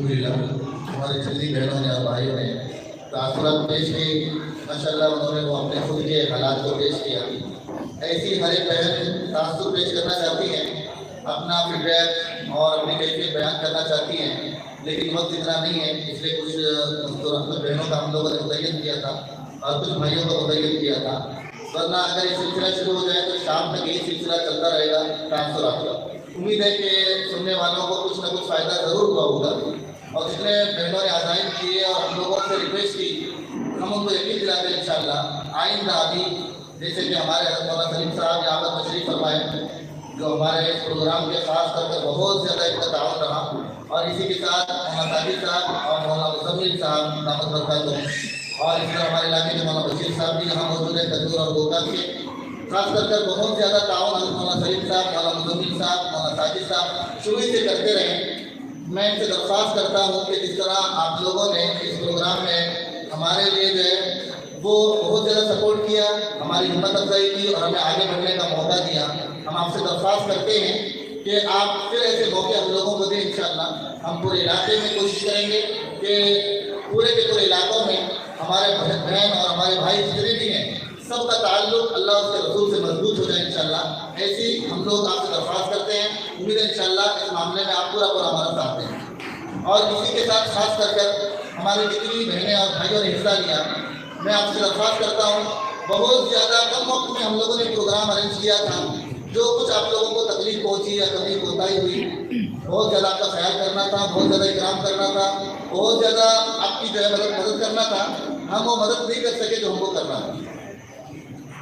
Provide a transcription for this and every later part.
الحمدللہ ہماری جتنی بہنوں نے اور بھائیوں نے تاثرات پیش کی، ماشاءاللہ انہوں نے وہ اپنے خود کے حالات کو پیش کیا۔ ایسی ہر ایک بہن تاثر پیش کرنا چاہتی ہیں، اپنا فیڈ بیک اور اپنی کیفیت بیان کرنا چاہتی ہیں، لیکن وقت اتنا نہیں ہے، اس لیے کچھ بہنوں کا ہم لوگوں نے متعین کیا تھا اور کچھ بھائیوں کا متعین کیا تھا، ورنہ اگر یہ سلسلہ شروع ہو جائے تو شام تک یہی سلسلہ چلتا رہے گا تاثرات کا۔ امید ہے کہ سننے والوں کو کچھ نہ کچھ فائدہ ضرور ہوا ہوگا، اور جتنے بہنوں نے عزائم کیے اور ہم لوگوں سے ریکویسٹ کی، ہم ان کو یقین دلاتے ہیں انشاءاللہ آئندہ بھی، جیسے کہ ہمارے حضرت مولانا سلیم صاحب یہاں پر تشریف فرمائے، جو ہمارے اس پروگرام کے خاص طور پر بہت زیادہ ان کا تعاون رہا، اور اسی کے ساتھ مولانا ساجد صاحب اور مولانا مزمل صاحب دامت برکاتہ، اور اس طرح ہمارے علاقے کے مولانا بشیر صاحب بھی یہاں موجود ہیں تندور اور گوکا کے، خاص کر بہت زیادہ تعاون حضرت مولانا سلیم صاحب، مولانا مزمل صاحب، مولانا ساجد صاحب شروع سے کرتے رہے۔ میں ان سے درخواست کرتا ہوں کہ جس طرح آپ لوگوں نے اس پروگرام میں ہمارے لیے جو ہے وہ بہت زیادہ سپورٹ کیا، ہماری ہمت افزائی کی اور ہمیں آگے بڑھنے کا موقع دیا، ہم آپ سے درخواست کرتے ہیں کہ آپ پھر ایسے موقع ہم لوگوں کو دیں انشاءاللہ۔ ہم پورے علاقے میں کوشش کریں گے کہ پورے کے پورے علاقوں میں ہمارے بہن اور ہمارے بھائی جتنے بھی ہیں سب کا تعلق اللہ اور اس کے رسول سے مضبوط ہو جائے انشاءاللہ، ایسی ہم لوگ آپ سے درخواست کرتے ہیں۔ امید ہے انشاءاللہ اس معاملے میں آپ پورا ہمارا ساتھ دیں، اور اسی کے ساتھ خاص کر ہماری جتنی بہنیں اور بھائیوں نے حصہ لیا، میں آپ سے درخواست کرتا ہوں، بہت زیادہ کم وقت میں ہم لوگوں نے پروگرام ارینج کیا تھا، جو کچھ آپ لوگوں کو تکلیف پہنچی یا کبھی کوتاہی ہوئی، بہت زیادہ آپ کا خیال کرنا تھا، بہت زیادہ اکرام کرنا تھا، بہت زیادہ آپ کی جو ہے مدد کرنا تھا، ہم وہ مدد نہیں کر سکے جو ہم کو کرنا تھا،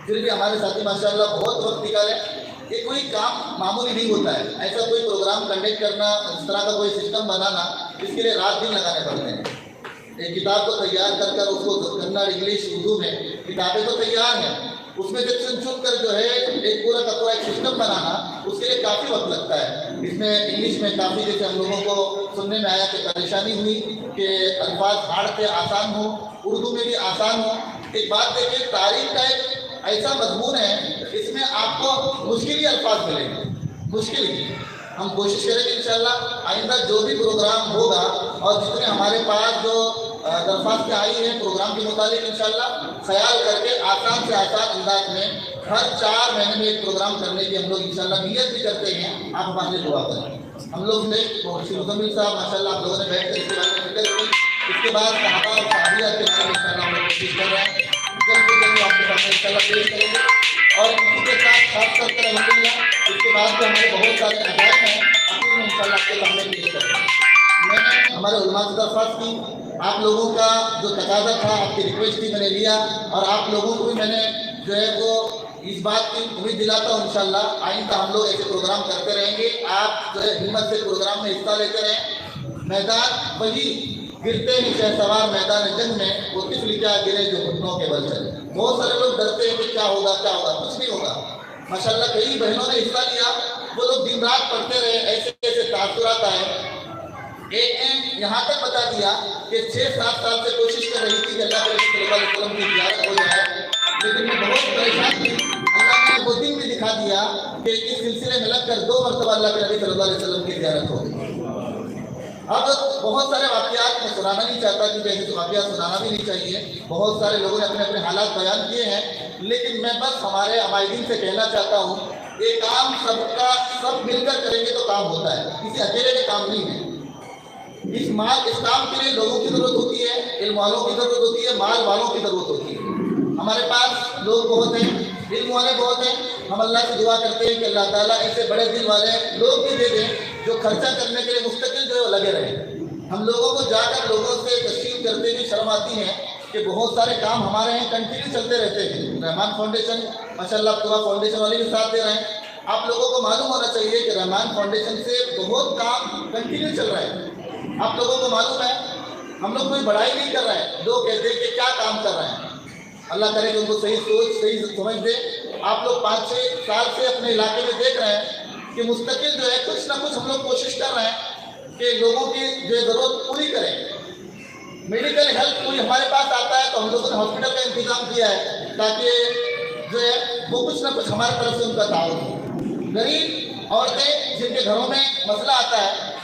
پھر بھی ہمارے ساتھی ماشاءاللہ بہت وقت نکالے۔ یہ کوئی کام معمولی نہیں ہوتا ہے، ایسا کوئی پروگرام کنڈکٹ کرنا، اس طرح کا کوئی سسٹم بنانا، اس کے لیے رات دن لگانے پڑتے ہیں۔ ایک کتاب کو تیار کر اس کو کنڑ، انگلش، اردو میں کتابیں تو تیار ہیں، اس میں سے چن کر جو ہے ایک پورا کا پورا ایک سسٹم بنانا، اس کے لیے کافی وقت لگتا ہے۔ اس میں انگلش میں کافی جیسے ہم لوگوں کو سننے میں آیا کہ پریشانی ہوئی کہ الفاظ ہارڈ تھے، آسان ہو، اردو میں بھی آسان ہو۔ ایک بات دیکھیں، تاریخ کا ایک ایسا مضمون ہے، اس میں آپ کو مشکل ہی الفاظ ملیں گے، مشکل ہی۔ ہم کوشش کریں گے انشاءاللہ آئندہ جو بھی پروگرام ہوگا اور جتنے ہمارے پاس جو درخواستیں آئی ہیں پروگرام کے متعلق، انشاءاللہ خیال کر کے آسان سے آسان انداز میں ہر 4 مہینے میں ایک پروگرام کرنے کی ہم لوگ انشاءاللہ نیت بھی کرتے ہیں۔ آپ ہمارے لیے دعا کریں۔ ہم لوگ نے مزمل صاحب ماشاءاللہ آپ لوگوں نے بیٹھ کر اس کے بارے میں فکر کی، اس کے بعد صحابہ اور صحابیات کے بارے میں انشاءاللہ ہم لوگ کوشش کر رہے ہیں، جلد سے جلد آپ کے سامنے انشاءاللہ پیش کریں گے، اور اسی کے ساتھ خاص کر الحمدللہ اس کے بعد جو ہمارے بہت سارے عزائم ہیں اپنے میں انشاءاللہ آپ کے سامنے پیش کریں گے۔ میں نے ہمارے علماء سے درخواست کی، آپ لوگوں کا جو تقاضا تھا، آپ کی ریکویسٹ تھی، میں نے لیا، اور آپ لوگوں کو بھی میں نے جو ہے وہ اس بات کی امید دلاتا ہوں انشاءاللہ آئندہ ہم لوگ ایسے پروگرام کرتے رہیں گے۔ آپ جو ہے ہمت سے پروگرام میں حصہ لیتے رہیں۔ میدان وہی گرتے ہی شہسوار میدان جنگ میں، وہ طفل کیا گرے جو گھٹنوں کے بل چلے۔ بہت سارے لوگ ڈرتے ہیں کہ کیا ہوگا، کچھ نہیں ہوگا۔ ماشاءاللہ کئی بہنوں نے حصہ لیا، وہ لوگ دن رات پڑھتے رہے، ایسے ایسے تاثرات آئے۔ ایک نے یہاں تک بتا دیا کہ 6-7 سال سے کوشش کر رہی تھی کہ اللہ کے رسول صلی اللہ علیہ وسلم کی زیارت ہو جائے، لیکن میں بہت پریشان تھی۔ اللہ نے وہ دن بھی دکھا دیا کہ اس سلسلے میں لگ کر 2 مرتبہ اللہ کے نبی صلی اللہ علیہ وسلم کی زیارت ہو گئی۔ اب بہت سارے واقعات میں سنانا نہیں چاہتا کیونکہ ایسے واقعات سنانا بھی نہیں چاہیے، بہت سارے لوگوں نے اپنے حالات بیان کیے ہیں، لیکن میں بس ہمارے عمائدین سے کہنا چاہتا ہوں، یہ کام سب مل کر کریں گے تو کام ہوتا ہے، کسی اکیلے کے کام نہیں ہے۔ اس کام کے لیے لوگوں کی ضرورت ہوتی ہے، علم والوں کی ضرورت ہوتی ہے، مال والوں کی ضرورت ہوتی ہے۔ ہمارے پاس لوگ بہت ہیں، علم والے بہت ہیں، ہم اللہ سے دعا کرتے ہیں کہ اللہ تعالیٰ ایسے بڑے دل والے لوگ بھی دے دیں جو خرچہ کرنے کے لیے مستقل جو ہے وہ لگے رہیں۔ ہم لوگوں کو جا کر لوگوں سے تشکیل کرتے ہوئے شرم آتی ہے کہ بہت سارے کام ہمارے ہیں کنٹینیو چلتے رہتے ہیں۔ رحمان فاؤنڈیشن ماشاءاللہ پورا فاؤنڈیشن والے بھی ساتھ دے رہے ہیں۔ آپ لوگوں کو معلوم ہونا چاہیے کہ رحمان فاؤنڈیشن سے بہت کام کنٹینیو چل رہا ہے۔ آپ لوگوں کو معلوم ہے، ہم لوگ کوئی بڑائی نہیں کر رہے ہیں، لوگ کہتے ہیں کہ کیا کام کر رہے ہیں۔ اللہ کرے کہ ان کو صحیح سوچ، صحیح سمجھ دے۔ آپ لوگ 5-6 سال سے اپنے علاقے میں دیکھ رہے ہیں کہ مستقل جو ہے کچھ نہ کچھ ہم لوگ کوشش کر رہے ہیں کہ لوگوں کی جو ضرورت پوری کریں۔ میڈیکل ہیلتھ کوئی ہمارے پاس آتا ہے تو ہم لوگوں نے ہاسپٹل کا انتظام کیا ہے تاکہ جو ہے وہ کچھ نہ کچھ ہماری طرف سے ان کا تعاون ہو۔ غریب عورتیں جن کے گھروں میں مسئلہ آتا ہے،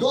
2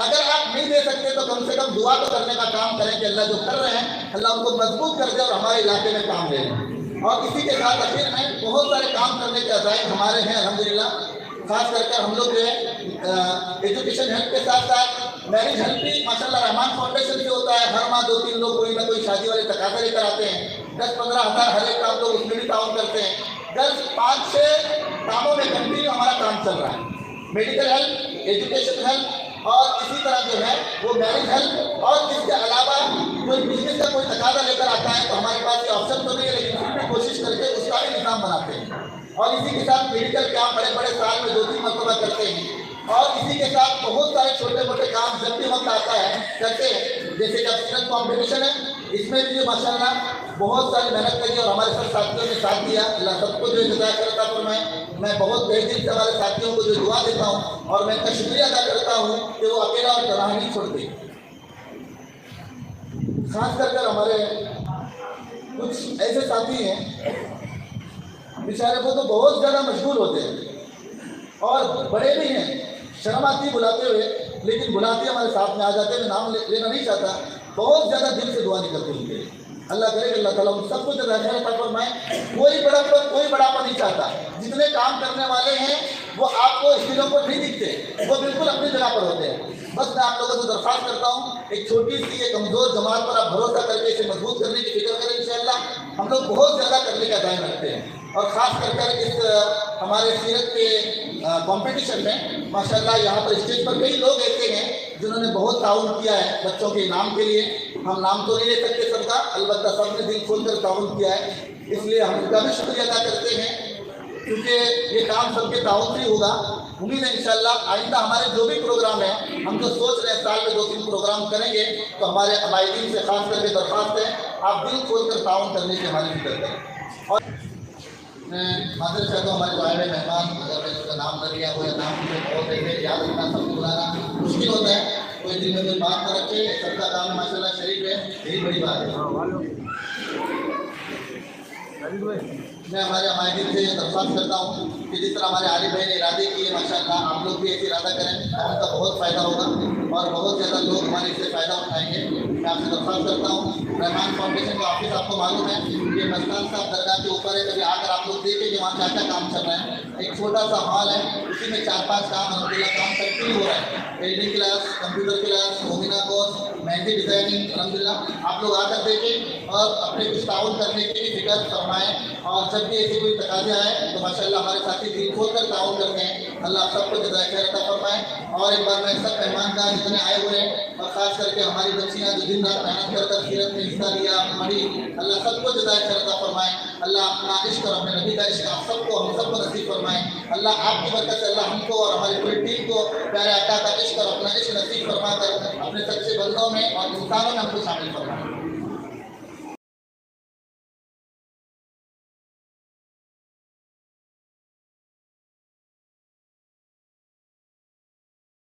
اگر آپ نہیں دے سکتے تو کم سے کم دعا تو کرنے کا کام کریں کہ اللہ جو کر رہے ہیں اللہ ان کو مضبوط کر دے اور ہمارے علاقے میں کام لے لیں۔ اور اسی کے ساتھ اخیر میں بہت سارے کام کرنے کے عزائم ہمارے ہیں الحمدللہ، خاص کر کے ہم لوگ جو ہے ایجوکیشن ہیلپ کے ساتھ ساتھ میرج ہیلپ بھی ماشاء اللہ رحمان فاؤنڈیشن بھی ہوتا ہے، ہر ماہ 2-3 لوگ کوئی نہ کوئی شادی والے تقاضا لے کر آتے ہیں، 10-15 ہزار ہر ایک کام لوگ اس میں بھی تعاون کرتے ہیں۔ 10-5-6 کاموں میں کنٹینیو ہمارا کام چل رہا ہے، میڈیکل ہیلپ، ایجوکیشن ہیلپ اور اسی طرح جو ہے وہ میرج ہیلپ، اور اس کے علاوہ کوئی بزنس کا کوئی تقاضا لے کر آتا ہے تو ہمارے پاس یہ آپشن تو نہیں ہے لیکن پھر بھی کوشش کر کے اس کا بھی نظام بناتے ہیں۔ اور اسی کے ساتھ میڈیکل کام بڑے بڑے سال میں 2-3 مرتبہ کرتے ہیں، اور اسی کے ساتھ بہت سارے چھوٹے موٹے کام جب بھی وقت آتا ہے کرتے ہیں، جیسے جب سیرت کمپٹیشن ہے اس میں بھی ماشاء اللہ بہت ساری محنت کری اور ہمارے سب ساتھیوں نے ساتھ دیا، اللہ سب کو جو جزائے خیر عطا فرمائے۔ میں بہت تہ دل سے ہمارے ساتھیوں کو جو دعا دیتا ہوں اور میں ان کا شکریہ ادا کرتا ہوں کہ وہ اکیلا اور تنہا نہیں چھوڑتے۔ خاص کر ہمارے کچھ ایسے ساتھی ہیں بیچارے وہ تو بہت زیادہ مشغول ہوتے ہیں اور بڑے بھی ہیں، شرم آتی ہے بلاتے ہوئے لیکن بلاتے ہمارے ساتھ میں آ جاتے ہیں۔ میں نام لینا نہیں چاہتا، بہت زیادہ دل سے دعا نہیں کرتے ان کے لیے۔ اللہ کرے کہ اللہ تعالیٰ ان سب کو جزائے خیر عطا فرمائے۔ کوئی بڑاپن نہیں چاہتا، جتنے کام کرنے والے ہیں وہ آپ کو اسٹیجوں پر نہیں دکھتے، وہ بالکل اپنی جگہ پر ہوتے ہیں۔ بس میں آپ لوگوں سے درخواست کرتا ہوں ایک چھوٹی سی ایک کمزور جماعت پر آپ بھروسہ کر کے اسے مضبوط کرنے کی فکر کریں انشاءاللہ۔ ہم لوگ بہت زیادہ کرنے کا دائم رکھتے ہیں، اور خاص کر اس ہمارے سیرت کے کمپٹیشن میں ماشاءاللہ یہاں پر اسٹیج پر کئی لوگ ایسے ہیں جنہوں نے بہت تعاون کیا ہے بچوں کے انعام کے لیے۔ ہم نام تو نہیں لے سکتے سب کا، البتہ سب نے دل کھول کر تعاون کیا ہے، اس لیے ہم ان کا بھی شکریہ ادا کرتے ہیں کیونکہ یہ کام سب کے تعاون سے ہوگا۔ امید ہے انشاءاللہ آئندہ ہمارے جو بھی پروگرام ہیں، ہم جو سوچ رہے ہیں سال میں 2-3 پروگرام کریں گے، تو ہمارے عمائدین سے خاص کر کے درخواست ہے آپ دل کھول کر تعاون کرنے کی ہماری فکر کریں۔ اور میں معذرت چاہتا ہوں ہمارے جو آئے ہوئے مہمان، اگر میں اس کا نام نہ لیا ہو یا نام مجھے بہت ایسے یاد رکھنا سب کو بلانا مشکل ہوتا ہے، کوئی دل میں کوئی بات نہ رکھے، سب کا کام ماشاء اللہ شریف ہے، یہی بڑی بات ہے۔ میں ہمارے عمائدین سے درخواست کرتا ہوں کہ جس طرح ہمارے عارف بھائی نے ارادے کیے ماشاءاللہ آپ لوگ بھی ایسے ارادہ کریں، ہم کا بہت فائدہ ہوگا اور بہت زیادہ لوگ ہمارے اس سے فائدہ اٹھائیں گے۔ میں آپ سے درخواست کرتا ہوں، رحمان فاؤنڈیشن کا آفس آپ کو معلوم ہے یہ مستان صاحب درگاہ کے اوپر ہے، کبھی آ کر آپ لوگ دیکھیں کہ وہاں کیا کیا کام چل رہا ہے۔ ایک چھوٹا سا ہال ہے، اسی میں 4-5 کام الحمدللہ کام کنٹینیو ہو رہا ہے، ویلڈنگ کلاس، کمپیوٹر کلاس، مومنہ کورس، مہندی ڈیزائننگ، الحمدللہ آپ لوگ آ کر دیکھیں اور اپنے کچھ تعاون کرنے کی بھی فکر فرمائیں، اور جب بھی ایسے کوئی تقاضے آئے تو ماشاءاللہ ہمارے ساتھی دل کھول کر تعاون کرتے ہیں۔ اللہ آپ سب کو جزائے خیر عطا فرمائے۔ اور ایک بار میں سب مہمان کا جتنے آئے ہوئے ہیں اور خاص کر کے ہماری بچیاں جو دن رات محنت کر کر سیرت میں حصہ لیا پڑھی، اللہ سب کو جزائے خیر عطا فرمائے۔ اللہ اپنا عشق اور اپنے نبی کا عشق آپ سب کو ہم سب کو نصیب فرمائے۔ اللہ آپ کی برکت سے اللہ ہم کو اور ہماری پوری ٹیم کو پیارے آقا کا عشق اور اپنا عشق نصیب فرما کر اپنے سچے بندوں میں اور انسانوں میں ہم کو شامل فرمائے۔